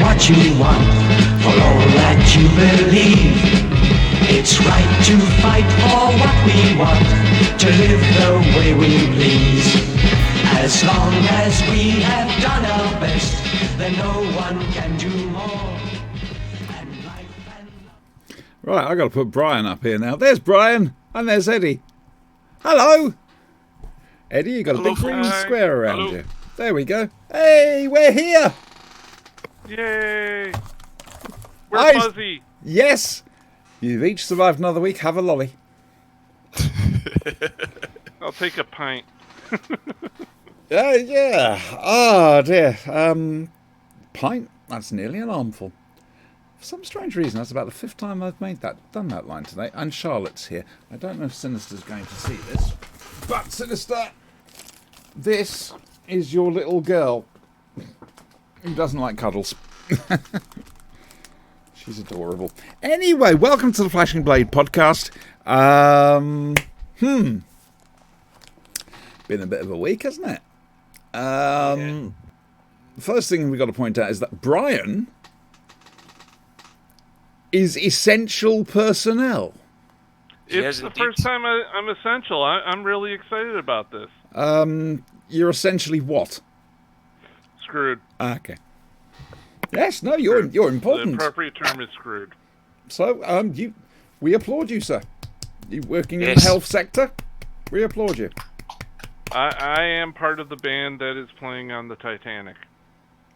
what you want, for all that you believe. It's right to fight for what we want, to live the way we please. As long as we have done our best, then no one can do more. Right, I've got to put Brian up here now. There's Brian, and there's Eddie. Hello! Eddie, you got a big green square around you. There we go. Hey, we're here! Yay! We're fuzzy. Yes! You've each survived another week. Have a lolly. I'll take a pint. Yeah. Oh, dear. Pint? That's nearly an armful. For some strange reason, that's about the 5th time I've done that line today. And Charlotte's here. I don't know if Sinister's going to see this. But, Sinister, this is your little girl who doesn't like cuddles. She's adorable. Anyway, welcome to the Flashing Blade podcast. Been a bit of a week, hasn't it? The first thing we've got to point out is that Brian is essential personnel. It's the first time I'm essential. I'm really excited about this. You're essentially what? Screwed. Okay. Yes, no, you're important. The appropriate term is screwed. So, we applaud you, sir. You working in the health sector? We applaud you. I am part of the band that is playing on the Titanic.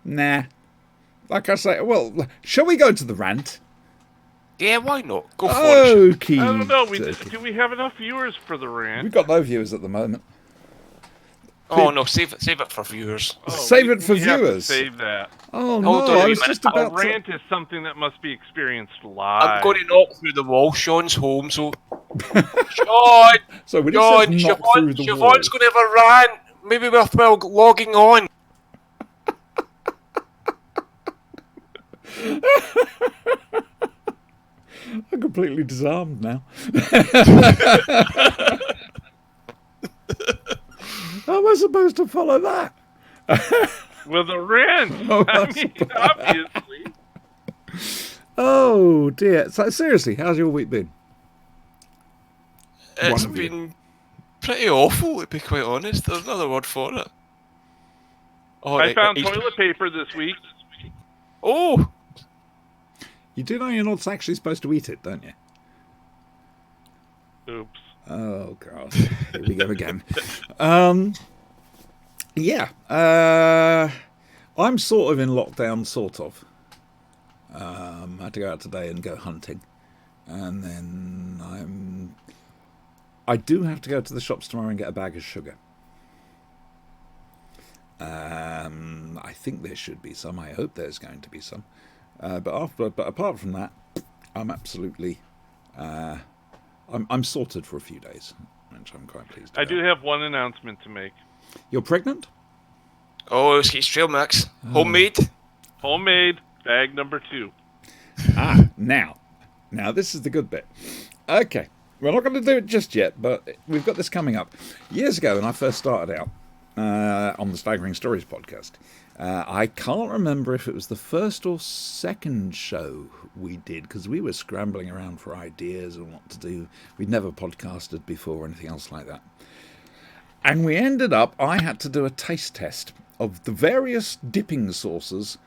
Nah. Like I say, well, shall we go to the rant? Yeah, why not? Go for it. Okay. I don't know. Do we have enough viewers for the rant? We've got no viewers at the moment. Oh no, save it for viewers. Save it for viewers. Have to save that. Oh no, I was just about to... A rant is something that must be experienced live. I'm going to knock through the wall. Sean's home, so... Sean! So when Sean, he says knock through the wall... Siobhan's going to have a rant. Maybe worthwhile logging on. I'm completely disarmed now. How am I supposed to follow that? With a rant. Oh, I mean, obviously. Oh dear. So seriously, how's your week been? It's been pretty awful, to be quite honest. There's another word for it. I found toilet paper this week. Oh! You do know you're not actually supposed to eat it, don't you? Oops. Oh, God. Here we go again. Yeah. I'm sort of in lockdown, sort of. I had to go out today and go hunting. And then I do have to go to the shops tomorrow and get a bag of sugar. I think there should be some. I hope there's going to be some. But apart from that, I'm absolutely... I'm sorted for a few days, which I'm quite pleased about. I do have one announcement to make. You're pregnant? Oh, it's trail mix. Homemade. Homemade, bag number 2. Now this is the good bit. Okay, we're not going to do it just yet, but we've got this coming up. Years ago, when I first started out on the Staggering Stories podcast, I can't remember if it was the first or second show we did, because we were scrambling around for ideas and what to do. We'd never podcasted before or anything else like that. And we ended up, I had to do a taste test of the various dipping sauces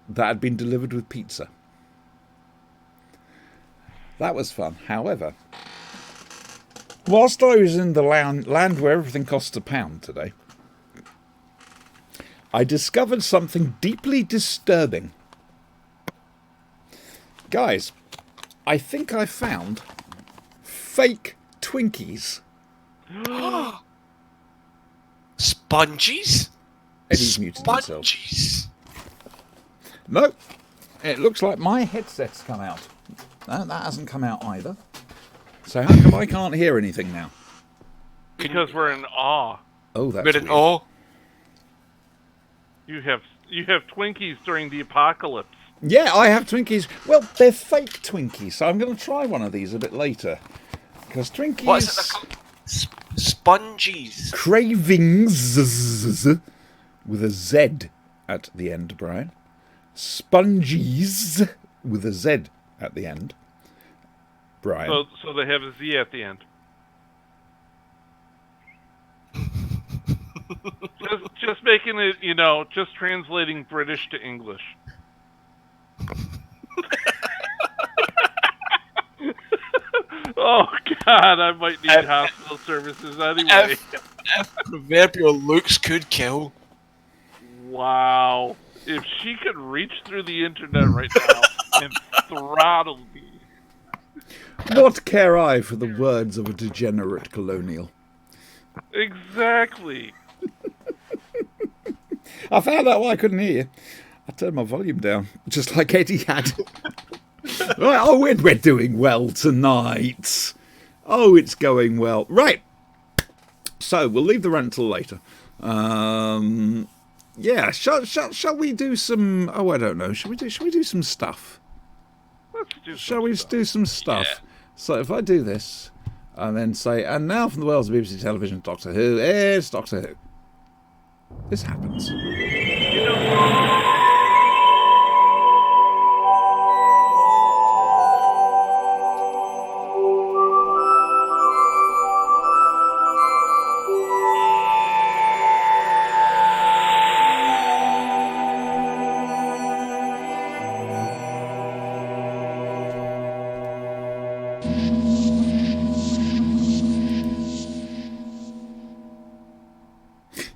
that had been delivered with pizza. That was fun. However, whilst I was in the land where everything costs £1 today, I discovered something deeply disturbing. Guys, I think I found fake Twinkies. Sponges? Eddie's muted himself. Sponges? No, it looks like my headset's come out. No, that hasn't come out either. So how come I can't hear anything now? Because we're in awe. Oh, that's We're in weird. awe. You have Twinkies during the apocalypse. Yeah, I have Twinkies. Well, they're fake Twinkies, so I'm going to try one of these a bit later. Because Twinkies... What is it they're called? Sponges. Cravings with a Z at the end, Brian. Spongies with a Z at the end. Brian. So they have a Z at the end. just making it, just translating British to English. Oh God, I might need hospital services anyway. If proverbial looks could kill. Wow. If she could reach through the internet right now and throttle me. What care I for the words of a degenerate colonial? Exactly. I found out why I couldn't hear you. I turned my volume down, just like Eddie had. Right, we're doing well tonight. Oh, it's going well. Right. So we'll leave the rant till later. Yeah, shall we do some? Oh, I don't know. Shall we do some stuff? Let's do. Shall we do some stuff? Yeah. So if I do this, and then say, and now from the world's BBC television, Doctor Who, it's Doctor Who. This happens.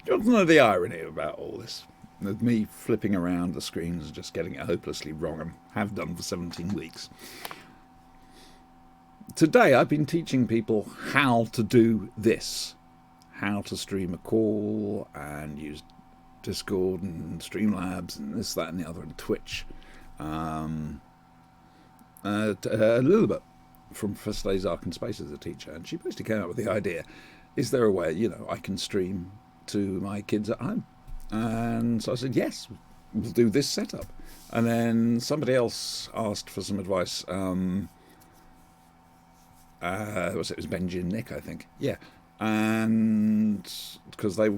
You want to know the irony about all this? With me flipping around the screens and just getting it hopelessly wrong, and have done for 17 weeks. Today I've been teaching people how to do this. How to stream a call and use Discord and Streamlabs and this, that and the other, and Twitch. A little bit from Professor Day's Ark in Space as a teacher, and she basically came up with the idea, is there a way, I can stream to my kids at home? And so I said, yes, we'll do this setup. And then somebody else asked for some advice. It was Benji and Nick, I think. Yeah. And because they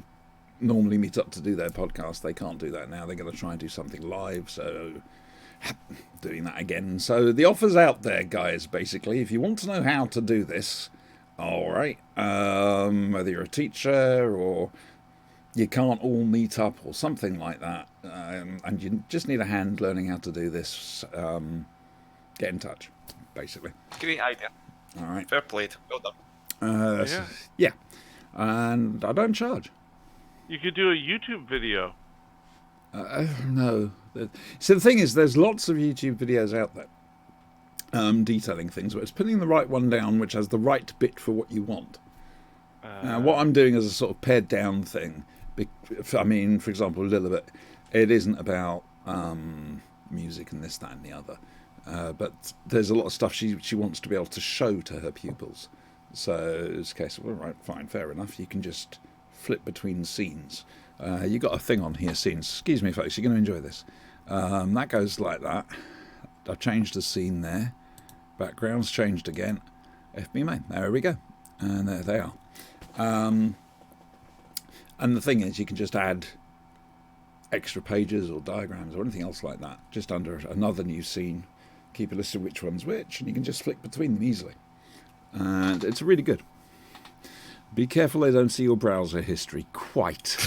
normally meet up to do their podcast, they can't do that now. They're going to try and do something live, so doing that again. So the offer's out there, guys, basically. If you want to know how to do this, all right, whether you're a teacher or you can't all meet up or something like that, and you just need a hand learning how to do this, get in touch, basically. Great idea. All right. Fair played. Well done. Yeah. And I don't charge. You could do a YouTube video. No. So the thing is, there's lots of YouTube videos out there detailing things, but it's putting the right one down which has the right bit for what you want. Now, what I'm doing is a sort of pared down thing. I mean, for example, a little bit. It isn't about music and this, that, and the other. But there's a lot of stuff she wants to be able to show to her pupils. So it's a case of, all right, fine, fair enough. You can just flip between scenes. You got a thing on here, scenes. Excuse me, folks, you're going to enjoy this. That goes like that. I've changed the scene there. Background's changed again. FB main. There we go. And there they are. And the thing is, you can just add extra pages or diagrams or anything else like that, just under another new scene. Keep a list of which one's which, and you can just flick between them easily. And it's really good. Be careful they don't see your browser history. Quite.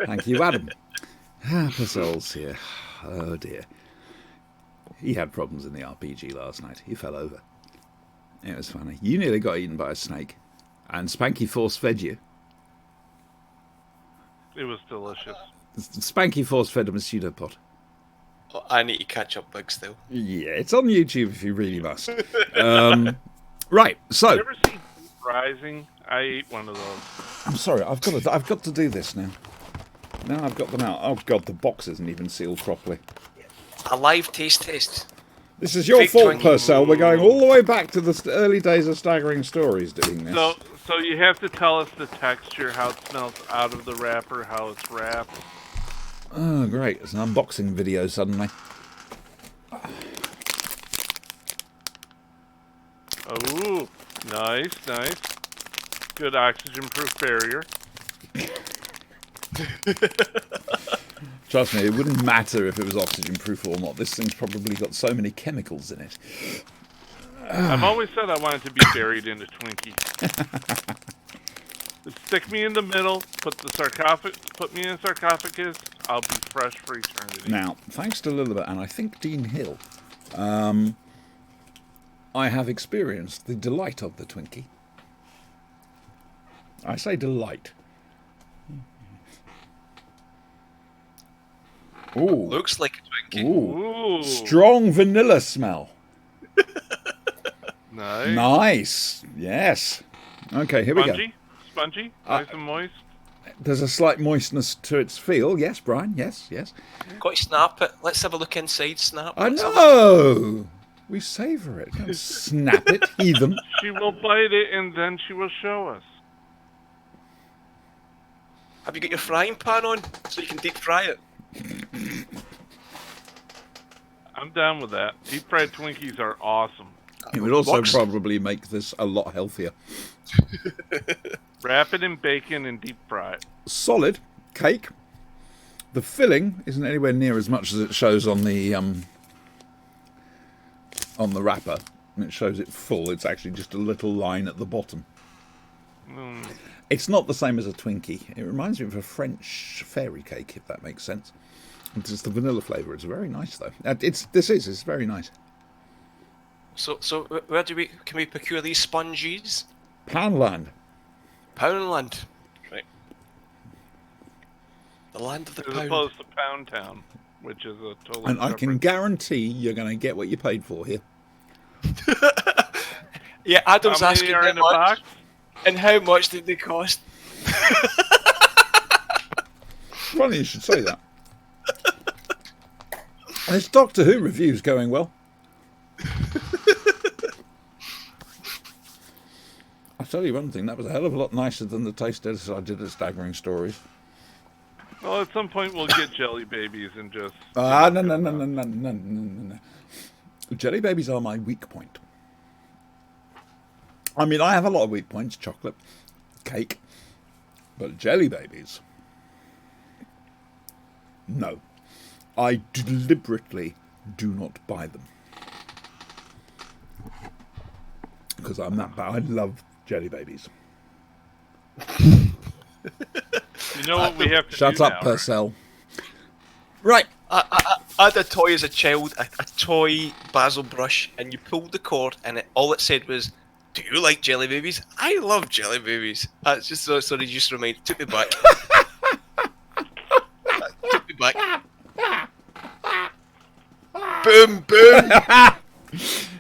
Thank you, Adam. Purcell's here. Oh dear. He had problems in the RPG last night. He fell over. It was funny. You nearly got eaten by a snake. And Spanky force fed you. It was delicious. Spanky force fed him a pseudopod. Oh, I need to catch up big still. Yeah, it's on YouTube if you really must. Right, so. You ever seen Rising? I ate one of those. I'm sorry, I've got to do this now. Now I've got them out. Oh God, the box isn't even sealed properly. A live taste test. This is your fault, Purcell. We're going all the way back to the early days of Staggering Stories doing this. So you have to tell us the texture, how it smells out of the wrapper, how it's wrapped. Oh, great. It's an unboxing video suddenly. Oh, nice. Good oxygen-proof barrier. Trust me, it wouldn't matter if it was oxygen-proof or not. This thing's probably got so many chemicals in it. I've always said I wanted to be buried in a Twinkie. Stick me in the middle, put me in a sarcophagus, I'll be fresh for eternity. Now, thanks to Lilibet and I think Dean Hill, I have experienced the delight of the Twinkie. I say delight. Ooh. Looks like a Twinkie. Ooh. Ooh. Strong vanilla smell. Nice. Nice. Yes. Okay, here we go. Spongy? Nice and moist? There's a slight moistness to its feel. Yes, Brian. Yes. Got to snap it. Let's have a look inside. Snap. I know. We savour it. Don't snap it, heathen. She will bite it and then she will show us. Have you got your frying pan on so you can deep fry it? I'm down with that. Deep fried Twinkies are awesome. It would also probably make this a lot healthier. Wrap it in bacon and deep fry it. Solid cake. The filling isn't anywhere near as much as it shows on the wrapper. And it shows it full. It's actually just a little line at the bottom. It's not the same as a Twinkie. It reminds me of a French fairy cake, if that makes sense. It's the vanilla flavour. It's very nice, though. It's very nice. So where can we procure these sponges? Poundland. Poundland. Right. The land of the As pound. opposed to Pound Town, which is a totally And I can separate... guarantee you're going to get what you paid for here. Yeah, Adam's How many asking are how in a much. box? And how much did they cost? Funny you should say that. This Doctor Who review's going well. I'll tell you one thing, that was a hell of a lot nicer than the taste test I did at Staggering Stories. Well, at some point we'll get jelly babies and just... No. Jelly babies are my weak point. I mean, I have a lot of weak points, chocolate, cake, but jelly babies, no. I deliberately do not buy them. Because I'm that bad. I love jelly babies. You know what we have to Shut do up, now, Purcell. Right. I had a toy as a child, a toy Basil brush, and you pulled the cord, and all it said was, "Do you like jelly babies?" I love jelly babies. It's just sorry, just took me back. Took me back. Boom, boom.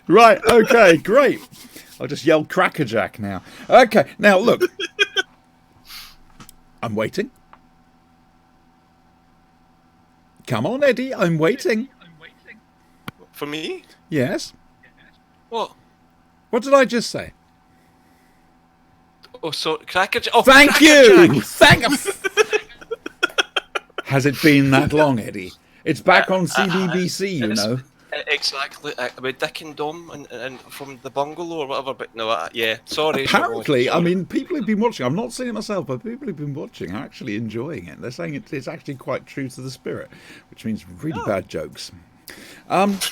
Right, okay, great. I'll just yell crackerjack now. Okay, now look. I'm waiting. Come on, Eddie, I'm waiting. For me? Yes. What? What did I just say? Oh, so crackerjack. Oh, Thank crackerjack. you. Thank you. Has it been that long, Eddie? It's back on CBBC, you know. Exactly. With Dick and Dom and from the bungalow or whatever. But no, yeah. Sorry. Apparently, sorry. I mean, people have been watching. I'm not seeing it myself, but people have been watching are actually enjoying it. They're saying it's actually quite true to the spirit, which means really bad jokes. Right,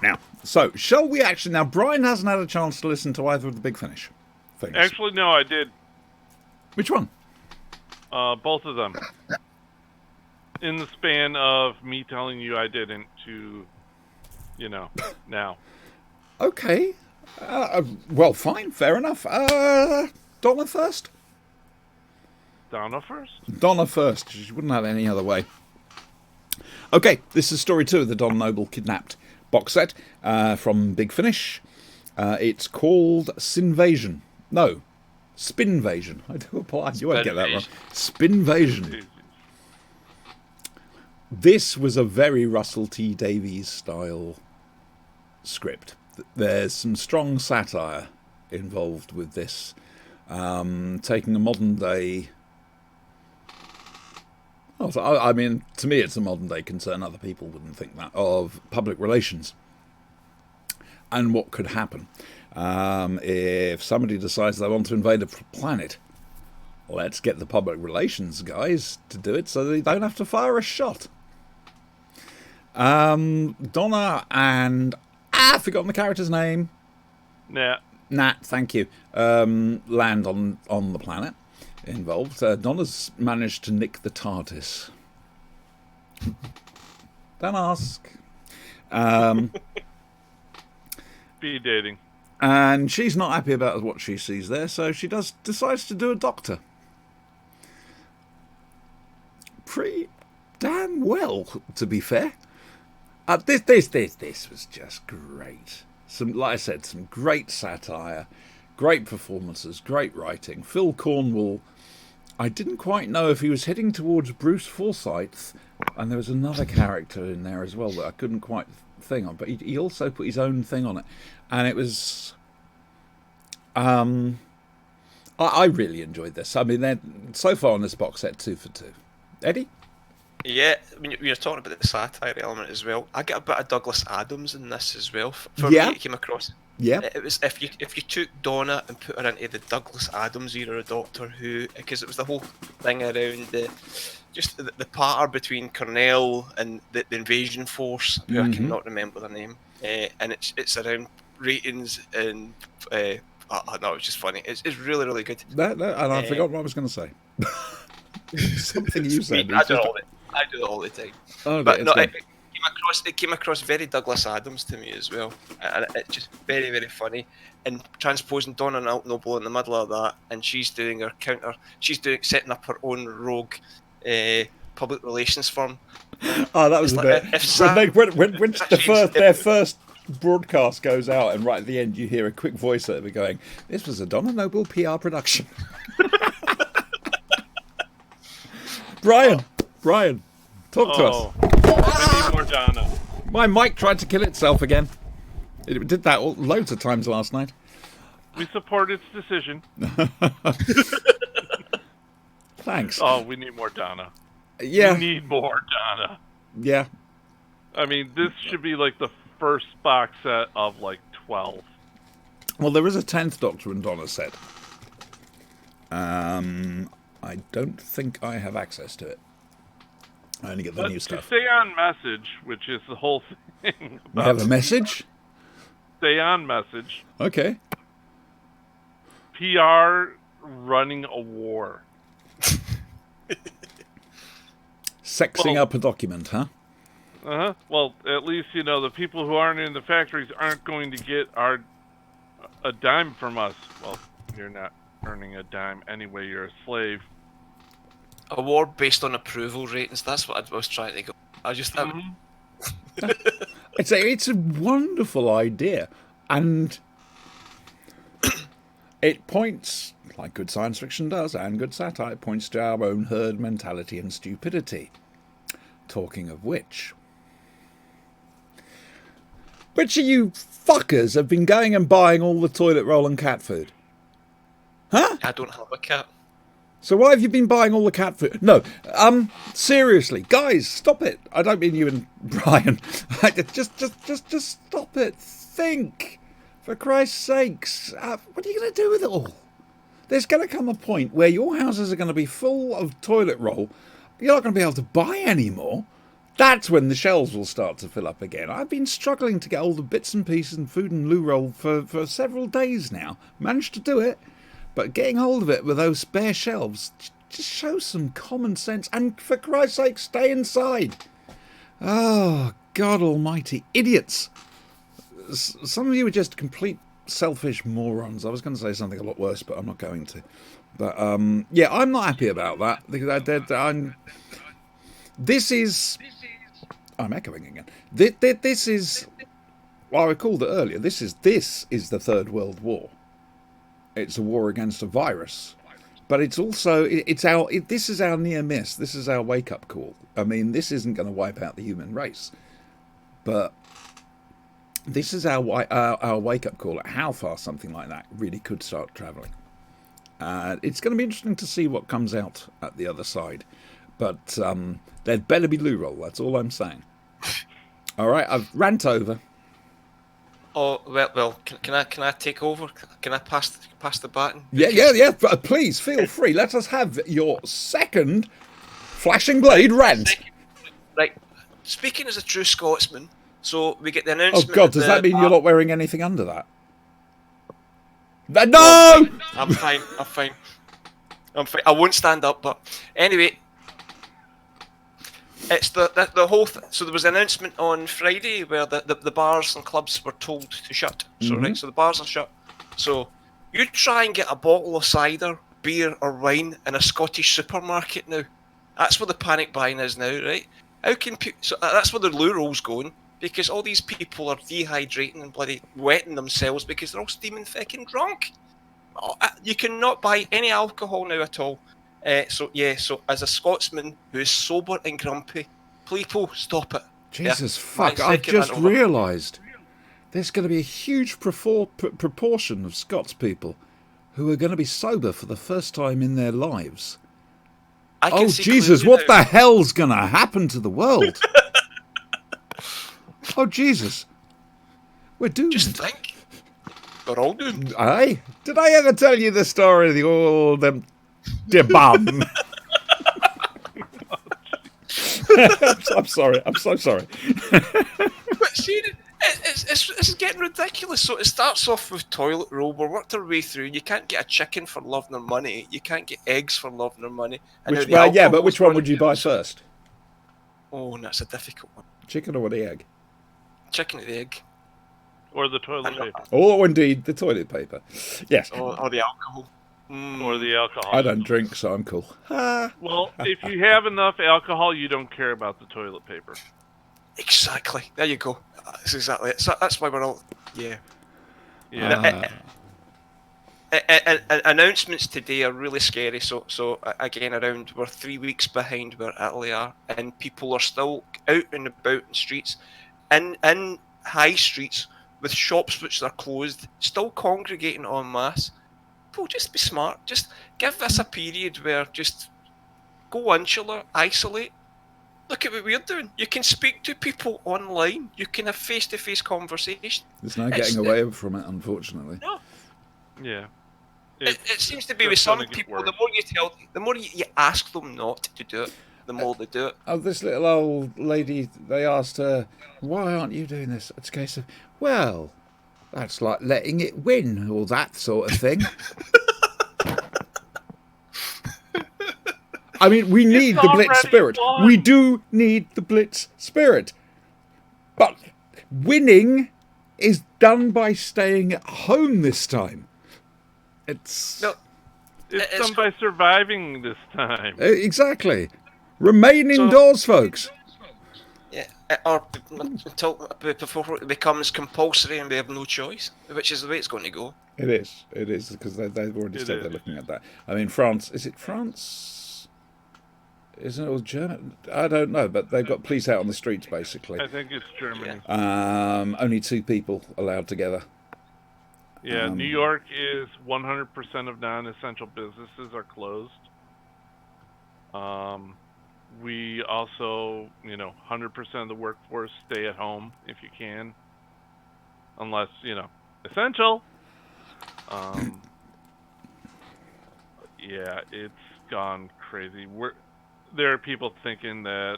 now. So, shall we actually... Now, Brian hasn't had a chance to listen to either of the Big Finish things. Actually, no, I did. Which one? Both of them. In the span of me telling you I didn't to, now. Okay. Well, fine. Fair enough. Donna first? Donna first? Donna first. She wouldn't have it any other way. Okay, this is story 2 of the Don Noble Kidnapped box set from Big Finish. It's called Sinvasion. No, Spinvasion. I do apologize. You won't get that wrong. Spinvasion. This was a very Russell T Davies style script. There's some strong satire involved with this, taking a modern day... I mean, to me it's a modern day concern, other people wouldn't think that, of public relations and what could happen if somebody decides they want to invade a planet let's get the public relations guys to do it so they don't have to fire a shot. Donna and I've forgotten the character's name. Nat, thank you. Land on the planet involved. Donna's managed to nick the TARDIS. Don't ask. Be dating. And she's not happy about what she sees there, so she decides to do a doctor. Pretty damn well, to be fair. This was just great. Like I said, some great satire, great performances, great writing. Phil Cornwall, I didn't quite know if he was heading towards Bruce Forsyth, and there was another character in there as well that I couldn't quite think on, but he also put his own thing on it, and it was I really enjoyed this. I mean, so far on this box set, 2 for 2. Eddie? Yeah, I mean, you're talking about the satire element as well. I get a bit of Douglas Adams in this as well. For me, it came across. Yeah. It was if you took Donna and put her into the Douglas Adams era of Doctor Who, because it was the whole thing around the patter between Cornell and the invasion force, who I cannot remember their name, and it's around ratings and no, it's just funny. It's really, really good. And I forgot what I was going to say. Something you said. I do it all the time. Oh, but no, it came across very Douglas Adams to me as well, and it's just very, very funny. And transposing Donna Noble in the middle of that, and she's doing her counter. Setting up her own rogue public relations firm. Oh, that was a bit. When their first broadcast goes out, and right at the end you hear a quick voice over going, "This was a Donna Noble PR production." Brian, talk to us. I need more Donna. My mic tried to kill itself again. It did that loads of times last night. We support its decision. Thanks. Oh, we need more Donna. Yeah. We need more Donna. Yeah. I mean, this should be like the first box set of like 12. Well, there is a 10th Doctor and Donna set. I don't think I have access to it. I only get the new stuff. Stay on message, which is the whole thing. We have a message? Stay on message. Okay. PR running a war. Sexing up a document, huh? Uh-huh. Well, at least, the people who aren't in the factories aren't going to get a dime from us. Well, you're not earning a dime anyway, you're a slave. A war based on approval ratings, that's what I was trying to go. I just It's a wonderful idea, and it points, like good science fiction does, and good satire, it points to our own herd mentality and stupidity. Talking of which of you fuckers have been going and buying all the toilet roll and cat food? Huh? I don't have a cat. So why have you been buying all the cat food? No, seriously, guys, stop it. I don't mean you and Brian. just stop it. Think, for Christ's sakes. What are you going to do with it all? There's going to come a point where your houses are going to be full of toilet roll. You're not going to be able to buy any more. That's when the shelves will start to fill up again. I've been struggling to get all the bits and pieces and food and loo roll for several days now. Managed to do it. But getting hold of it with those spare shelves, just show some common sense. And for Christ's sake, stay inside. Oh, God almighty. Idiots. Some of you are just complete selfish morons. I was going to say something a lot worse, but I'm not going to. But, yeah, I'm not happy about that. I'm echoing again. This is... Well, I called it earlier. This is the Third World War. It's a war against a virus, but it's also this is our near miss. This is our wake up call. I mean, this isn't going to wipe out the human race, but this is our wake up call at how far something like that really could start travelling. It's going to be interesting to see what comes out at the other side, but there'd better be loo roll. That's all I'm saying. All right, I've rant over. Oh well. Can I take over? Can I pass the baton? Yeah. Please feel free. Let us have your second flashing blade rant. Right. Speaking as a true Scotsman, so we get the Oh announcement God, that does that the mean you're not wearing anything under that? No, No! I'm fine. I'm fine. I'm fine. I won't stand up, but anyway, it's the whole. So there was an announcement on Friday where the bars and clubs were told to shut. So right, so the bars are shut. So you try and get a bottle of cider, beer, or wine in a Scottish supermarket now. That's where the panic buying is now, right? How can people? So that's where the loo roll's going because all these people are dehydrating and bloody wetting themselves because they're all steaming fucking drunk. You cannot buy any alcohol now at all. So as a Scotsman who is sober and grumpy, people stop it. Jesus My fuck! I second rant just over. realised there's going to be a huge proportion of Scots people who are going to be sober for the first time in their lives. I can Oh see Jesus! clearly What now. the hell's going to happen to the world? Oh Jesus! We're doomed. Just think. We're all doomed. Aye. Did I ever tell you the story of the old bum? I'm sorry. I'm so sorry. But see, it's getting ridiculous. So it starts off with toilet roll. We're worked our way through. You can't get a chicken for love nor money. You can't get eggs for love nor money. And now the But alcohol's which one running would you down. buy first? Oh, that's a difficult one. Chicken or the egg? Chicken or the egg? Or the toilet paper. Or indeed the toilet paper. Yes. Or the alcohol. Or the alcohol. I don't drink, so I'm cool. Well, if you have enough alcohol, you don't care about the toilet paper. Exactly. There you go. That's exactly it. So that's why we're all. Yeah. Yeah. Announcements today are really scary. So again, we're 3 weeks behind where Italy are, and people are still out and about in streets, in high streets with shops which are closed, still congregating en masse. Well, just be smart. Just give this a period where just go insular, isolate. Look at what we're doing. You can speak to people online. You can have face-to-face conversation. There's no getting away from it, unfortunately. No. Yeah. It seems to be with just some gonna get people, worse. the more you ask them not to do it, the more they do it. Oh, this little old lady, they asked her, why aren't you doing this? It's a case of, well, that's like letting it win, or that sort of thing. I mean, we need the Blitz already spirit. won. We do need the Blitz spirit. But winning is done by staying at home this time. It's... No, It's done by surviving this time. Exactly. Remain So- indoors, folks. yeah, or until before it becomes compulsory and we have no choice, which is the way it's going to go. It is, because they've already It said is. they're looking at that. I mean, France, is it France? Isn't it all German? I don't know, but they've got police out on the streets, basically. I think it's Germany. Only 2 people allowed together. Yeah, New York is 100% of non-essential businesses are closed. We also, 100% of the workforce stay at home if you can, unless, essential. Yeah, it's gone crazy. There are people thinking that,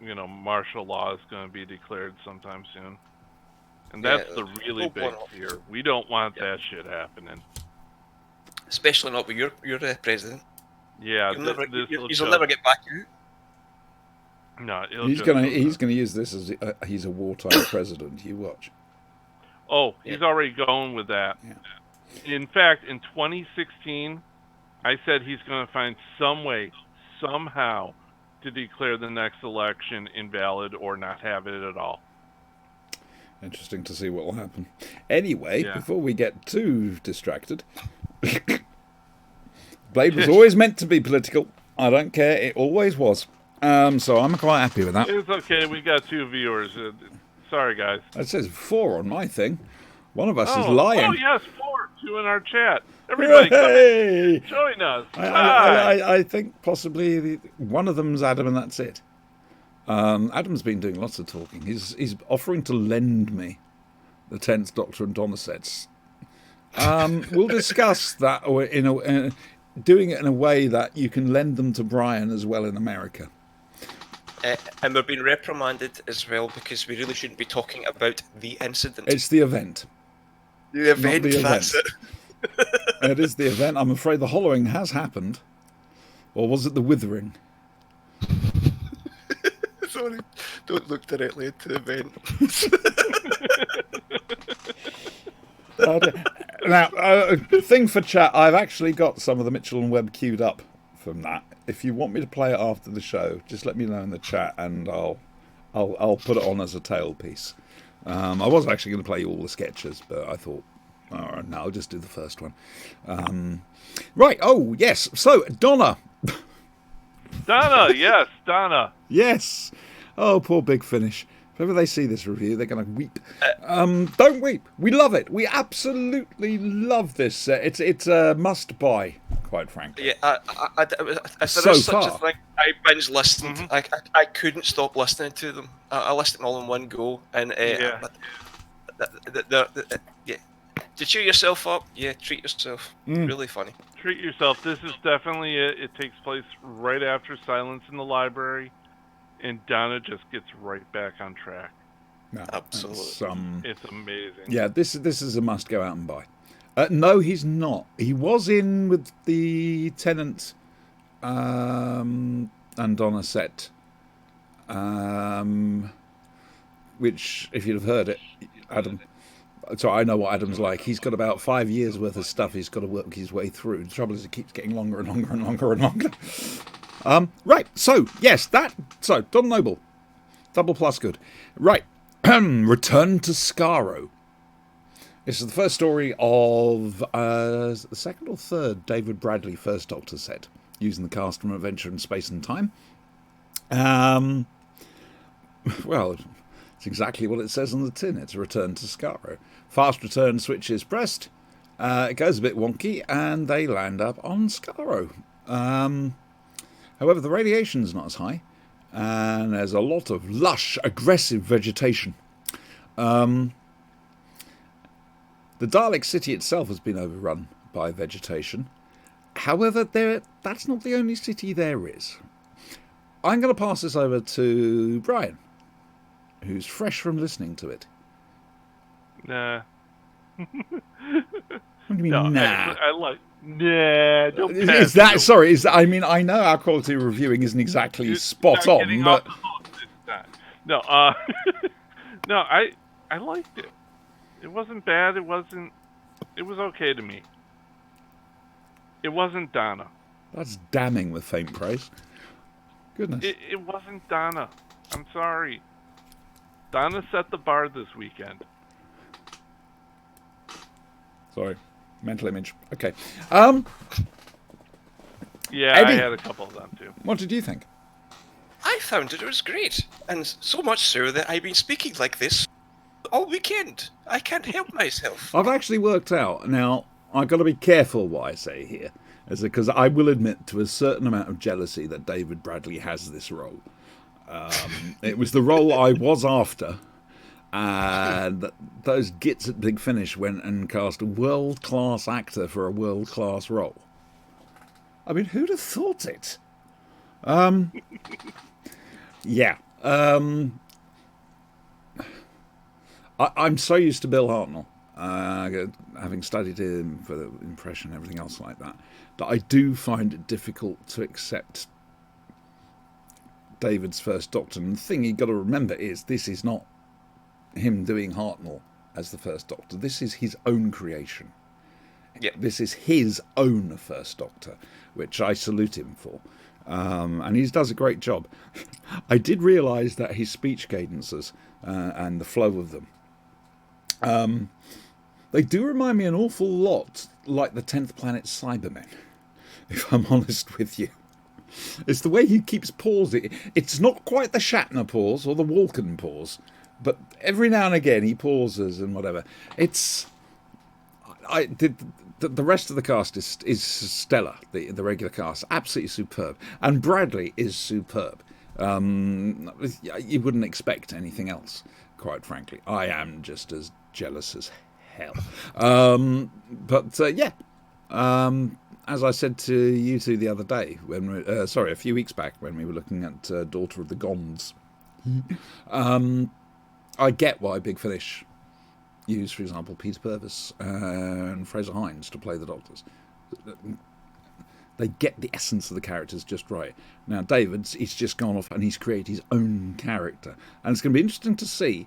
martial law is going to be declared sometime soon. And that's Yeah, the really big fear. We don't want that shit happening. Especially not with your president. Yeah, You'll never get back out. No, He's gonna use this as he's a wartime president. You watch. Oh, he's already going with that. Yeah. In fact, in 2016, I said he's going to find some way, somehow, to declare the next election invalid or not have it at all. Interesting to see what will happen. Anyway, Yeah. before we get too distracted, Blade was always meant to be political. I don't care. It always was. So I'm quite happy with that. It's okay. We got 2 viewers. Sorry, guys. It says 4 on my thing. One of us is lying. Oh, yes, 4. 2 in our chat. Everybody, come in. Hey! Join us. Hi. I think possibly one of them's Adam, and that's it. Adam's been doing lots of talking. He's offering to lend me the 10th Doctor and Donna sets. We'll discuss that, or doing it in a way that you can lend them to Brian as well in America. And we're being reprimanded as well because we really shouldn't be talking about the incident. It's the event. The event, not the that's event. it. It is the event. I'm afraid the hollowing has happened. Or was it the withering? Sorry, don't look directly into the event. Now, thing for chat, I've actually got some of the Mitchell and Webb queued up from that. If you want me to play it after the show, just let me know in the chat, and I'll put it on as a tail piece. I was actually going to play you all the sketches, but I thought, all right, no, I'll just do the first one. Right. Oh yes. So Donna. Donna, yes, Donna. Yes. Oh, poor Big Finish. If ever they see this review, they're going to weep. Don't weep. We love it. We absolutely love this. It's a must-buy, quite frankly. Yeah, if there So is such far. a thing, I binge listened. I couldn't stop listening to them. I listened all in one go, and Yeah. yeah. To cheer yourself up, yeah, treat yourself. Really funny. Treat yourself. This is definitely it. It takes place right after Silence in the Library, and Donna just gets right back on track. No, Absolutely. It's amazing. yeah, this is a must go out and buy. No, he's not. He was in with the Tennant and Donna set, which, if you'd have heard it, Adam. So I know what Adam's like. He's got about 5 years worth of stuff he's got to work his way through. The trouble is it keeps getting longer and longer and longer and longer. Right, so, yes, so, Don Noble. Double plus good. Right, Return to Skaro. This is the first story of the second or third David Bradley First Doctor set, using the cast from Adventure in Space and Time. Well, it's exactly what it says on the tin. It's a Return to Skaro. Fast return switch is pressed. It goes a bit wonky, and they land up on Skaro. However, the radiation's not as high, and there's a lot of lush, aggressive vegetation. The Dalek city itself has been overrun by vegetation. However, that's not the only city there is. I'm going to pass this over to Brian, who's fresh from listening to it. Nah. What do you mean, No, nah? I like. Nah. Don't Is pass that it. sorry? I mean, I know our quality of reviewing isn't exactly You're spot not on, getting but off the hook this time. No. No. I liked it. It wasn't bad. It was okay to me. It wasn't Donna. that's damning with faint praise. Goodness. It wasn't Donna. I'm sorry. Donna set the bar this weekend. Sorry, mental image. Okay. Yeah, Eddie. I had a couple of them too. What did you think? I found it was great, and so much so that I've been speaking like this all weekend. I can't help myself. I've actually worked out. Now, I've got to be careful what I say here, because I will admit to a certain amount of jealousy that David Bradley has this role. It was the role I was after, and those gits at Big Finish went and cast a world-class actor for a world-class role. I mean, who'd have thought it? Yeah. I'm so used to Bill Hartnell, having studied him for the impression and everything else like that I do find it difficult to accept David's First Doctor. And the thing you've got to remember is this is not him doing Hartnell as the First Doctor. This is his own creation. Yeah. This is his own First Doctor, which I salute him for. And he does a great job. I did realise that his speech cadences and the flow of them, they do remind me an awful lot like the 10th Planet Cybermen, if I'm honest with you. It's the way he keeps pausing. It's not quite the Shatner pause or the Walken pause, but every now and again he pauses and whatever. The rest of the cast is stellar. The regular cast, absolutely superb, and Bradley is superb. You wouldn't expect anything else, quite frankly. I am just as jealous as hell. Yeah. As I said to you two the other day, a few weeks back when we were looking at Daughter of the Gonds, I get why Big Finish use, for example, Peter Purves and Fraser Hines to play the Doctors. They get the essence of the characters just right. Now, he's just gone off and he's created his own character. And it's going to be interesting to see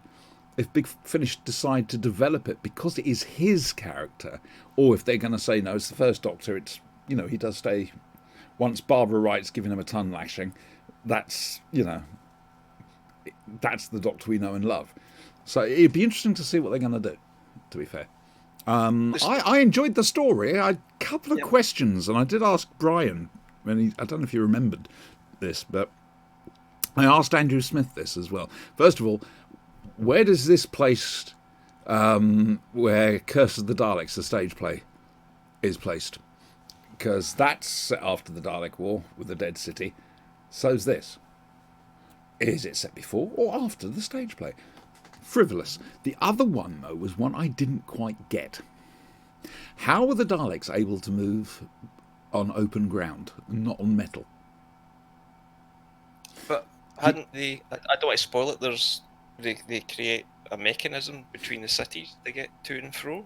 if Big Finish decide to develop it because it is his character, or if they're going to say, no, it's the first Doctor, it's, he does stay. Once Barbara Wright's giving him a ton lashing, that's the Doctor we know and love. So it'd be interesting to see what they're going to do, to be fair. I enjoyed the story. I had a couple of questions, and I did ask Brian, I don't know if you remembered this, but I asked Andrew Smith this as well. First of all, where does this place where Curse of the Daleks, the stage play, is placed? Because that's set after the Dalek War with the Dead City. So's this. Is it set before or after the stage play? Frivolous. The other one, though, was one I didn't quite get. How were the Daleks able to move on open ground, not on metal? But hadn't they... I don't want to spoil it. They create a mechanism between the cities to get to and fro.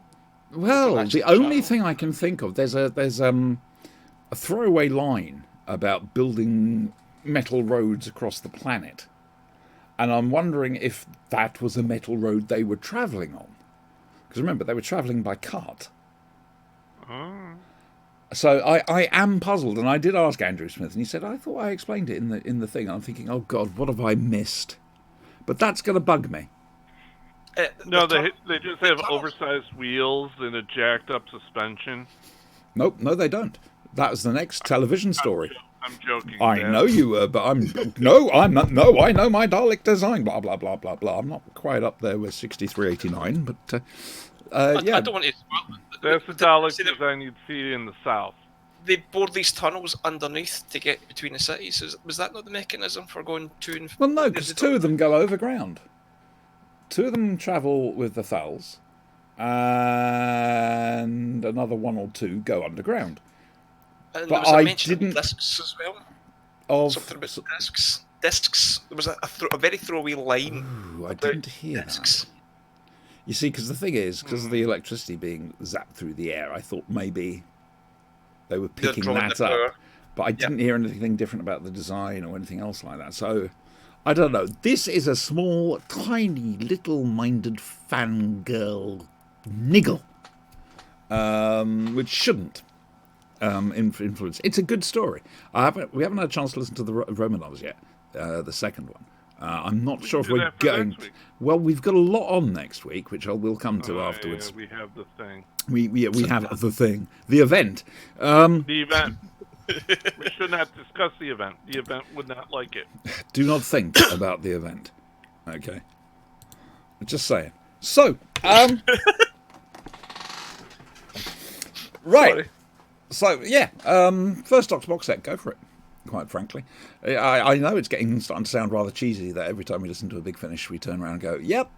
Well, the only thing I can think of, there's a throwaway line about building metal roads across the planet. And I'm wondering if that was a metal road they were travelling on. Because remember, they were travelling by cart. So I am puzzled, and I did ask Andrew Smith, and he said, I thought I explained it in the thing. And I'm thinking, oh God, what have I missed? But that's going to bug me. No, they just have oversized wheels and a jacked up suspension. Nope, no, they don't. That was the next television story. I'm joking. I know you were, but I'm not. No, I know my Dalek design. Blah blah blah blah blah. I'm not quite up there with 6389, but yeah. I don't want to. That's the Dalek design you'd see in the south. They bored these tunnels underneath to get between the cities. Was that not the mechanism for going to and? Well, no, because two of them go overground. Two of them travel with the Thals, and another one or two go underground. And but there was I a mention didn't. Of discs as well. Something about discs. Discs. There was a very throwaway line. Ooh, I didn't hear discs. That. You see, because the thing is, because of the electricity being zapped through the air, I thought maybe they were picking that up. But I didn't hear anything different about the design or anything else like that. So, I don't know. This is a small, tiny, little-minded fangirl niggle, which shouldn't influence. It's a good story. We haven't had a chance to listen to the Romanovs yet, the second one. I'm not sure if we're going. Well, we've got a lot on next week, which we'll come to afterwards. Yeah, we have the thing. We have the thing, the event. The event. We should not discuss the event. The event would not like it. Do not think about the event. Okay. Just saying. So, right. Sorry. So, yeah, first Doctor box set, go for it, quite frankly. I know it's starting to sound rather cheesy that every time we listen to a Big Finish, we turn around and go, yep.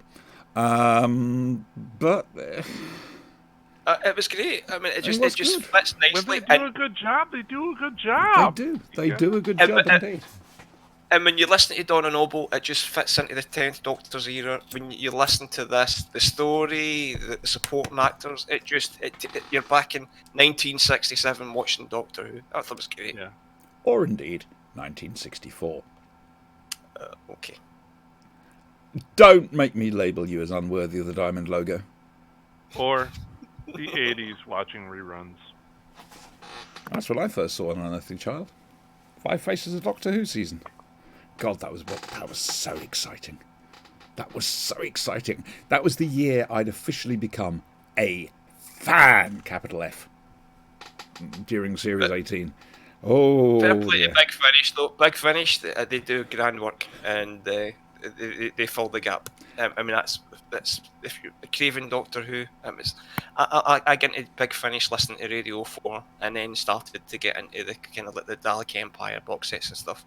But... it was great. I mean, it just good. fits nicely. When they do a good job, they do a good job. They do a good job indeed. And when you listen to Donna Noble, it just fits into the 10th Doctor's era. When you listen to this, the story, the supporting actors, you're back in 1967 watching Doctor Who. I thought it was great. Yeah. Or indeed, 1964. Okay. Don't make me label you as unworthy of the Diamond logo. Or the 80s watching reruns. That's what I first saw on Unearthly Child. 5 Faces of Doctor Who season. God, that was so exciting. That was so exciting. That was the year I'd officially become a fan, capital F, during Series 18. Oh, Fair play to Big Finish, though. Big Finish, they do grand work, and they fill the gap. I mean, that's if you're a craving Doctor Who. I got into Big Finish listening to Radio 4, and then started to get into the kind of like the Dalek Empire box sets and stuff.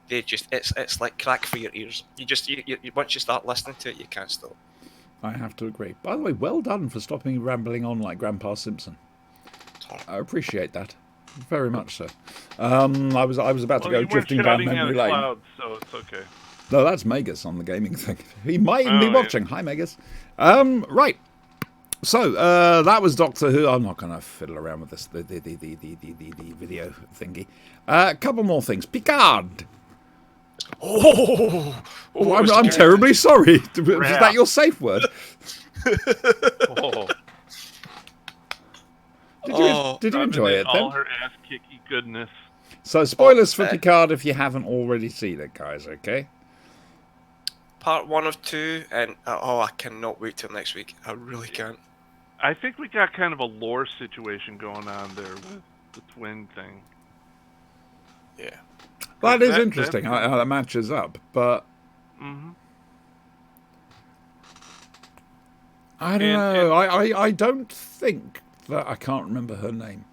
they just it's like crack for your ears. You just you once you start listening to it, you can't stop. I have to agree. By the way, well done for stopping rambling on like Grandpa Simpson. I appreciate that very much so. I was about to Well, go you weren't drifting down shouting at memory a lane. cloud, so it's okay. No, that's Megas on the gaming thing. He might even be Oh, yeah. watching. Hi, Megas. Right. So that was Doctor Who. I'm not going to fiddle around with this the video thingy. A couple more things. Picard. Oh, I'm terribly sorry. Was Crap. that your safe word? Oh, Did you enjoy it all then? her ass kicky goodness. So spoilers for Picard if you haven't already seen it, guys. Okay. Part 1 of 2, and I cannot wait till next week. I really can't. I think we got kind of a lore situation going on there with the twin thing. Yeah. That is That- interesting how that matches up, but Mm-hmm. I don't know. I don't think that I can't remember her name.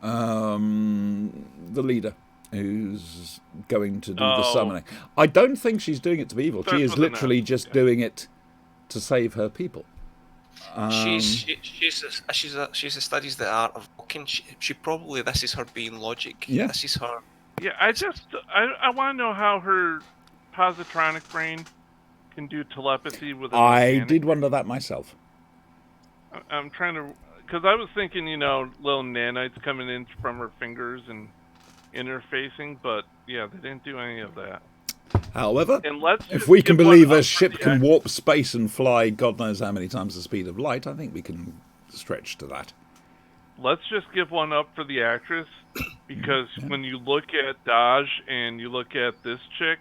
The leader who's going to do the Oh. summoning. I don't think she's doing it to be evil. She Starts is with an F, literally just yeah. doing it to save her people. She's a studies the art of walking. She probably, this is her being logic. Yeah. This is her. Yeah, I want to know how her positronic brain can do telepathy with an I organic did wonder that myself. I'm trying to, because I was thinking, little nanites coming in from her fingers and interfacing, but yeah, they didn't do any of that. However, And let's if just we can give one believe up a for ship the can act- warp space and fly God knows how many times the speed of light, I think we can stretch to that. Let's just give one up for the actress, because when you look at Daj and you look at this chick,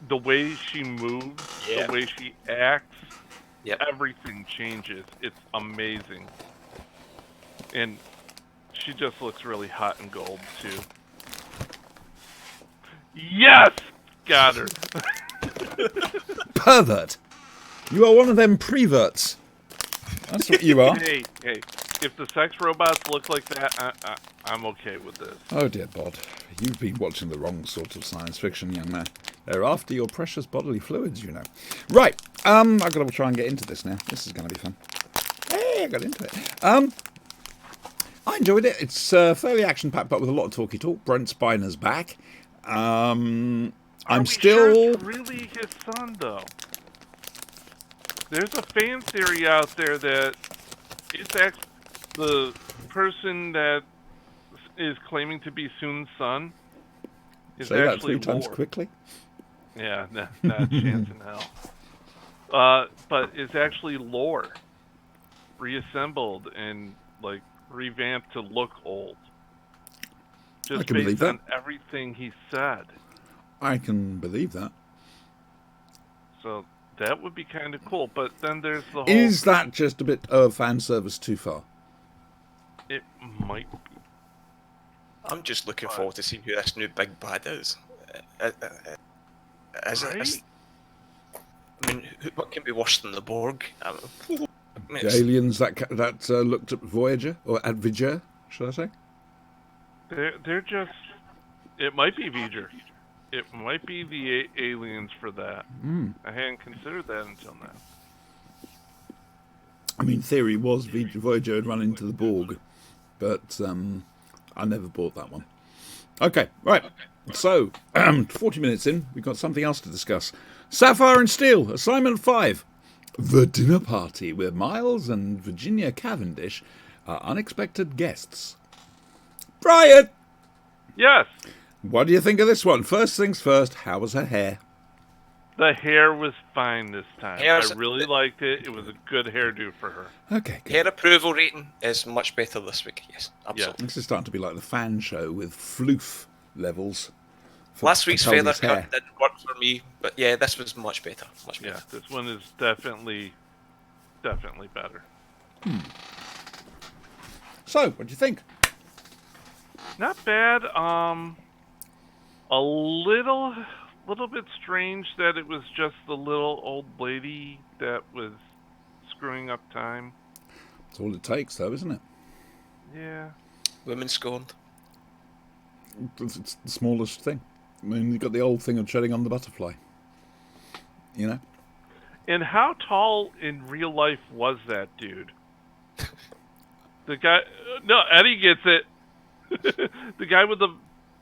the way she moves, Yeah. the way she acts, Yep. everything changes. It's amazing. And she just looks really hot in gold, too. Yes! Got her. Pervert! You are one of them preverts. That's what you are. Hey, if the sex robots look like that, I'm okay with this. Oh dear Bod, you've been watching the wrong sort of science fiction, young man. They're after your precious bodily fluids, you know. Right, I've got to try and get into this now. This is going to be fun. Hey, I got into it. I enjoyed it. It's fairly action-packed, but with a lot of talky talk. Brent Spiner's back. I'm Are we still... sure it's really his son, though? There's a fan theory out there that it's actually the person that is claiming to be Soon's son is Say that actually 3 times Lore. quickly. Yeah, not a chance in hell. But it's actually Lore, reassembled and like revamped to look old. Just can believe based that. on everything he said. I can believe that. So that would be kind of cool. But then there's the whole. Is that just a bit of fan service too far? It might be. I'm just looking forward to seeing who this new big bad is. Right? I mean, what can be worse than the Borg? I mean, The it's- aliens that looked at Voyager, or at Voyager, should I say? They're just. It might be V'ger. It might be the aliens for that. I hadn't considered that until now. I mean, theory was Voyager had run into the Borg, but I never bought that one. Okay, right. So, 40 minutes in, we've got something else to discuss. Sapphire and Steel, assignment 5. The dinner party, where Miles and Virginia Cavendish are unexpected guests. Brian, Yes, what do you think of this one? First things first, how was her hair? the hair was fine this time. Hair's- I really liked it. It was a good hairdo for her. Okay, good. Hair approval rating is much better this week. Yes, absolutely. This is starting to be like the fan show with floof levels. for Last week's feather Capaldi's hair. cut didn't work for me, but yeah, this was much better. Much better. Yeah, this one is definitely better. So, what do you think? Not bad. A little bit strange that it was just the little old lady that was screwing up time. That's all it takes, though, isn't it? Yeah. Women scorned. It's the smallest thing. I mean, you've got the old thing of treading on the butterfly. You know? And how tall in real life was that dude? The guy... No, Eddie gets it. The guy with the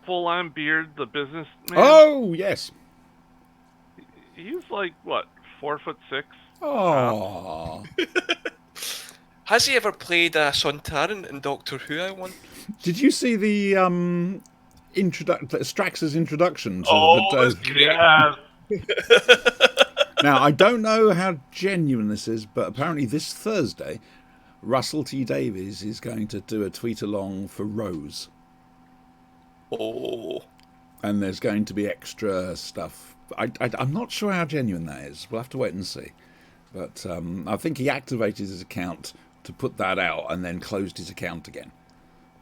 full-on beard, the businessman. Oh, yes. He's like, what, 4'6"? Oh. Has he ever played Sontaran in Doctor Who, I wonder? Did you see the Strax's introduction to Oh, the... that's great. Yeah. Now, I don't know how genuine this is, but apparently this Thursday, Russell T Davies is going to do a tweet-along for Rose. Oh. And there's going to be extra stuff. I'm not sure how genuine that is. We'll have to wait and see. But I think he activated his account to put that out and then closed his account again.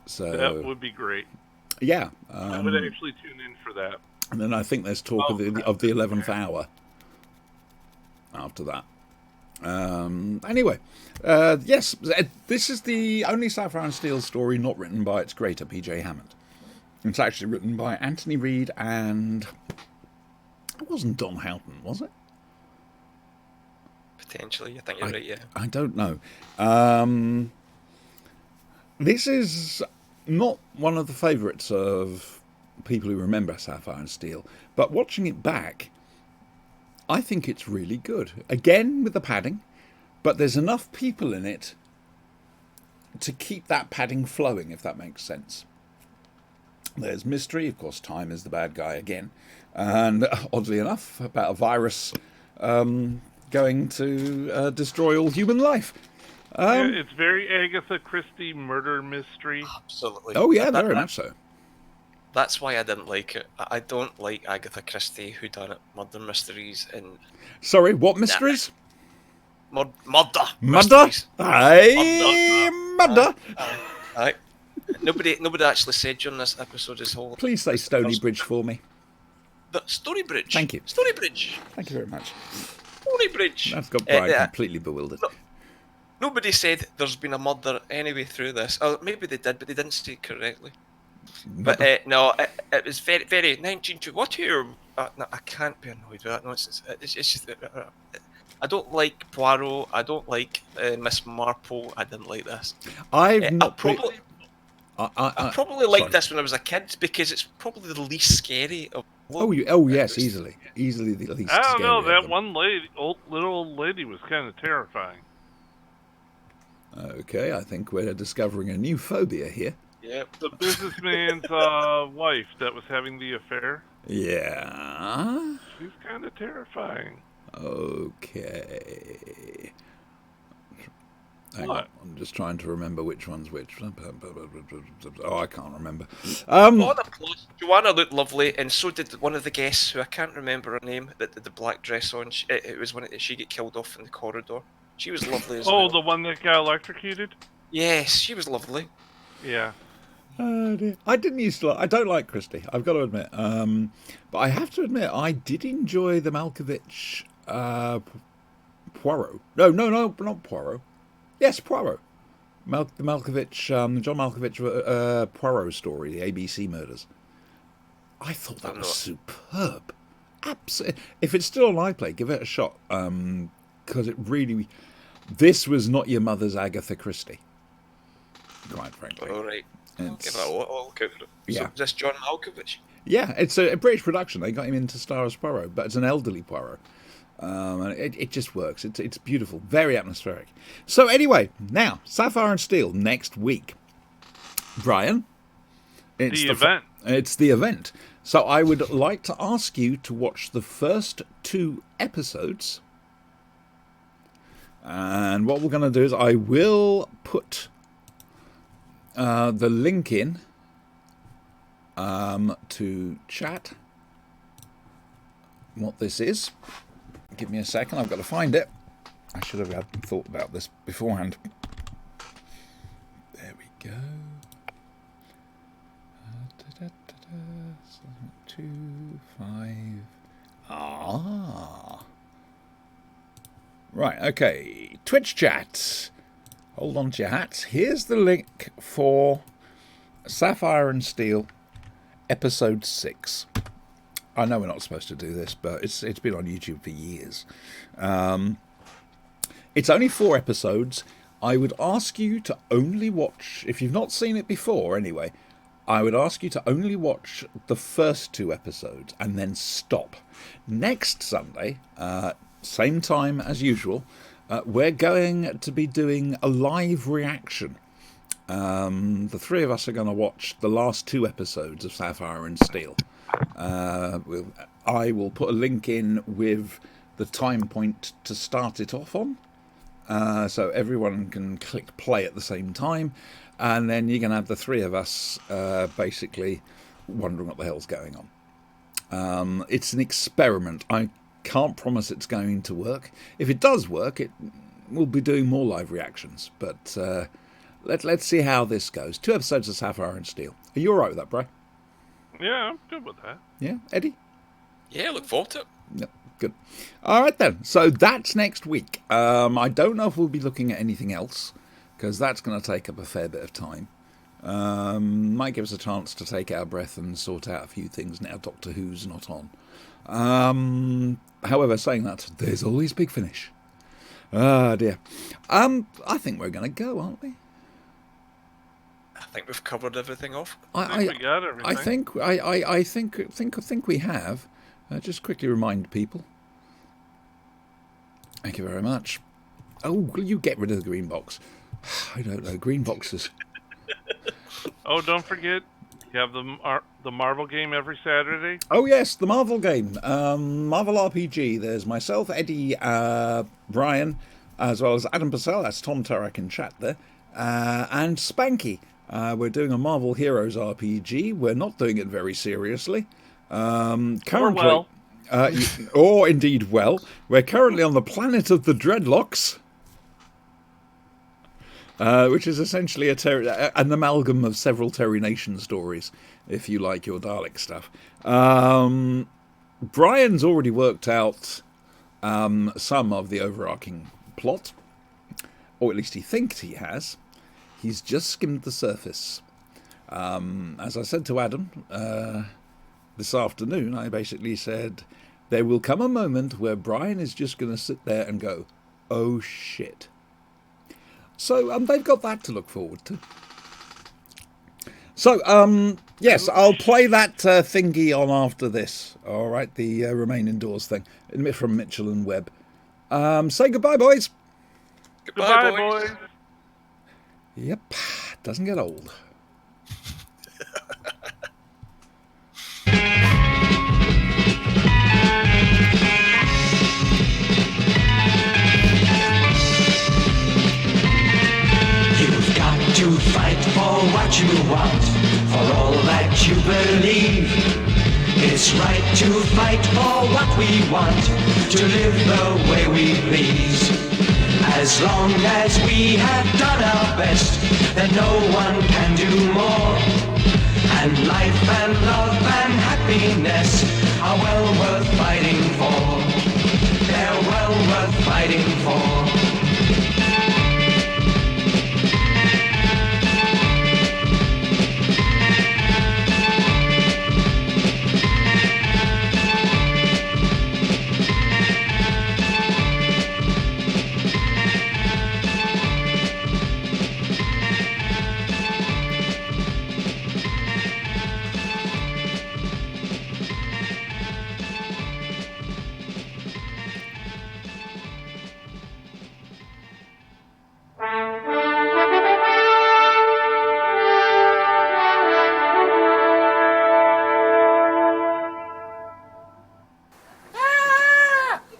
So That would be great. yeah. I would actually tune in for that. And then I think there's talk of the 11th hour after that. Anyway, yes, this is the only Sapphire and Steel story not written by its creator, P.J. Hammond. It's actually written by Anthony Reed and... It wasn't Don Houghton, was it? Potentially, I think you're right, yeah. I don't know. This is not one of the favourites of people who remember Sapphire and Steel, but watching it back, I think it's really good. Again, with the padding, but there's enough people in it to keep that padding flowing, if that makes sense. There's mystery, of course, Time is the bad guy again, and oddly enough, about a virus going to destroy all human life. Yeah, it's very Agatha Christie murder mystery. Absolutely. Oh yeah, very much so. That's why I didn't like it. I don't like Agatha Christie whodunit murder mysteries and Sorry, what mysteries? murder Murder? mysteries. Aye, murder. Aye. Nobody actually said during this episode this whole... Please say Stony Bridge for me. The Storybridge. Thank you. Storybridge. Thank you very much. Storybridge. That's got Brian yeah. completely bewildered. Nobody said there's been a murder anyway through this. Oh, maybe they did, but they didn't say it correctly. But no, it was very, very 19... What year? No, I can't be annoyed with that nonsense. It's just... I don't like Poirot. I don't like Miss Marple. I didn't like this. I've not... I probably liked this when I was a kid because it's probably the least scary of... Oh yes, easily the least. I don't know. scary of That them. one lady, little old lady, was kind of terrifying. Okay, I think we're discovering a new phobia here. Yeah. The businessman's wife that was having the affair. Yeah. She's kind of terrifying. Okay. Hang What? on, I'm just trying to remember which one's which. Oh, I can't remember. On a plus, Joanna looked lovely, and so did one of the guests, who I can't remember her name, that did the black dress on. It was when she get killed off in the corridor. She was lovely as well. Oh, the one that got electrocuted? Yes, she was lovely. Yeah. Oh dear. I don't like Christie, I've got to admit. But I have to admit, I did enjoy the Malkovich Poirot. No, not Poirot. Yes, Poirot. The Malkovich, John Malkovich Poirot story, the ABC murders. I thought that was superb. Absolutely. If it's still on iPlayer, give it a shot. Because it really... This was not your mother's Agatha Christie. Quite frankly. All right. It's, I'll look out for it. Yeah. So, is this John Malkovich? yeah, it's a British production. They got him in to star as Poirot, but it's an elderly Poirot. And it just works. It's beautiful, very atmospheric. So anyway, now Sapphire and Steel next week. Brian, it's The event. It's the event. So I would like to ask you to watch the first 2 episodes. And what we're going to do is I will put the link in to chat. What this is. Give me a second, I've got to find it. I should have had thought about this beforehand. There we go. 2, 5. Right, okay. Twitch chat. Hold on to your hats. Here's the link for Sapphire and Steel, episode 6. I know we're not supposed to do this, but it's been on YouTube for years. It's only 4 episodes. I would ask you to only watch, if you've not seen it before anyway, I would ask you to only watch the first 2 episodes and then stop. Next Sunday, same time as usual, we're going to be doing a live reaction. The 3 of us are going to watch the last 2 episodes of Sapphire and Steel. I will put a link in with the time point to start it off on. So everyone can click play at the same time, and then you're going to have the 3 of us basically wondering what the hell's going on. It's an experiment. I can't promise it's going to work. If it does work, we'll be doing more live reactions, but let's see how this goes. 2 episodes of Sapphire and Steel. Are you alright with that, Bri? Yeah, I'm good with that. Yeah, Eddie? Yeah, look forward to it. Yep, good. All right then. So that's next week. I don't know if we'll be looking at anything else, because that's going to take up a fair bit of time. Might give us a chance to take our breath and sort out a few things now Doctor Who's not on. However, saying that, there's always Big Finish. Ah, dear. I think we're going to go, aren't we? I think we've covered everything off. I think we got everything. I think we have. Just quickly remind people. Thank you very much. Oh, will you get rid of the green box? I don't know, green boxes. Oh, don't forget, you have the Marvel game every Saturday. Oh yes, the Marvel game, Marvel RPG. There's myself, Eddie, Brian, as well as Adam Purcell. That's Tom Turek in chat there, and Spanky. We're doing a Marvel Heroes RPG. We're not doing it very seriously. Currently, or indeed well. We're currently on the planet of the Dreadlocks, which is essentially an amalgam of several Terry Nation stories, if you like your Dalek stuff. Brian's already worked out some of the overarching plot, or at least he thinks he has. He's just skimmed the surface. As I said to Adam this afternoon, I basically said, there will come a moment where Brian is just going to sit there and go, oh shit. So they've got that to look forward to. So, yes, I'll play that thingy on after this. All right, the Remain Indoors thing from Mitchell and Webb. Say goodbye, boys. Goodbye, boys. Yep, doesn't get old. You've got to fight for what you want, for all that you believe. It's right to fight for what we want, to live the way we please. As long as we have done our best, then no one can do more. And life and love and happiness are well worth fighting for. They're well worth fighting for.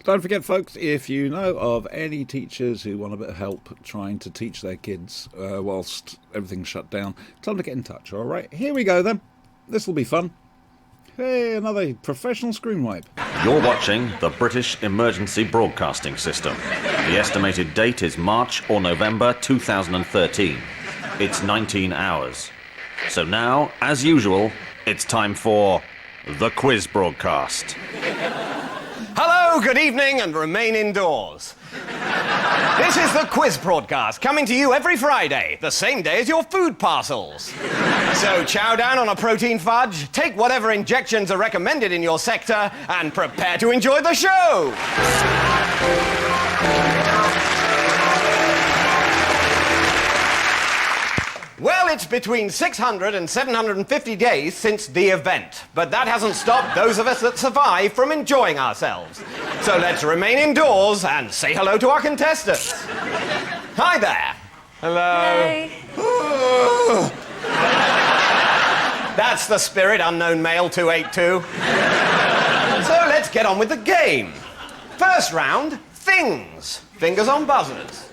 Don't forget, folks, if you know of any teachers who want a bit of help trying to teach their kids whilst everything's shut down, tell them to get in touch, all right? Here we go, then. This will be fun. Hey, another professional screen wipe. You're watching the British Emergency Broadcasting System. The estimated date is March or November 2013. It's 19 hours. So now, as usual, it's time for the quiz broadcast. Hello, Hello, good evening, and remain indoors. This is the quiz broadcast, coming to you every Friday, the same day as your food parcels. So chow down on a protein fudge, take whatever injections are recommended in your sector, and prepare to enjoy the show! Well, it's between 600 and 750 days since the event, but that hasn't stopped those of us that survive from enjoying ourselves. So let's remain indoors and say hello to our contestants. Hi there. Hello. Hey. That's the spirit, unknown male 282. So let's get on with the game. First round, things. Fingers on buzzers.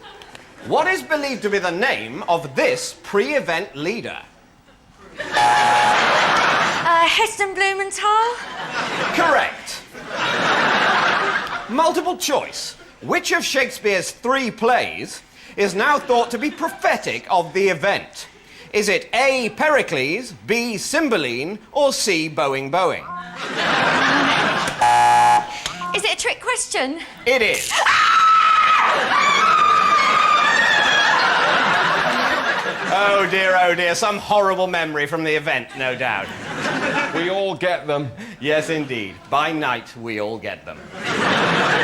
What is believed to be the name of this pre-event leader? Heston Blumenthal. Correct. Multiple choice. Which of Shakespeare's 3 plays is now thought to be prophetic of the event? Is it A, Pericles, B, Cymbeline, or C, Boeing Boeing? Is it a trick question? It is. Oh dear, some horrible memory from the event, no doubt. We all get them. Yes, indeed. By night, we all get them.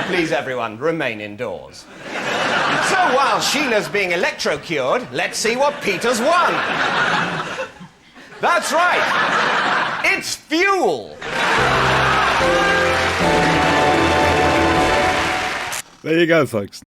Please, everyone, remain indoors. So while Sheila's being electrocured, let's see what Peter's won. That's right. It's fuel. There you go, folks.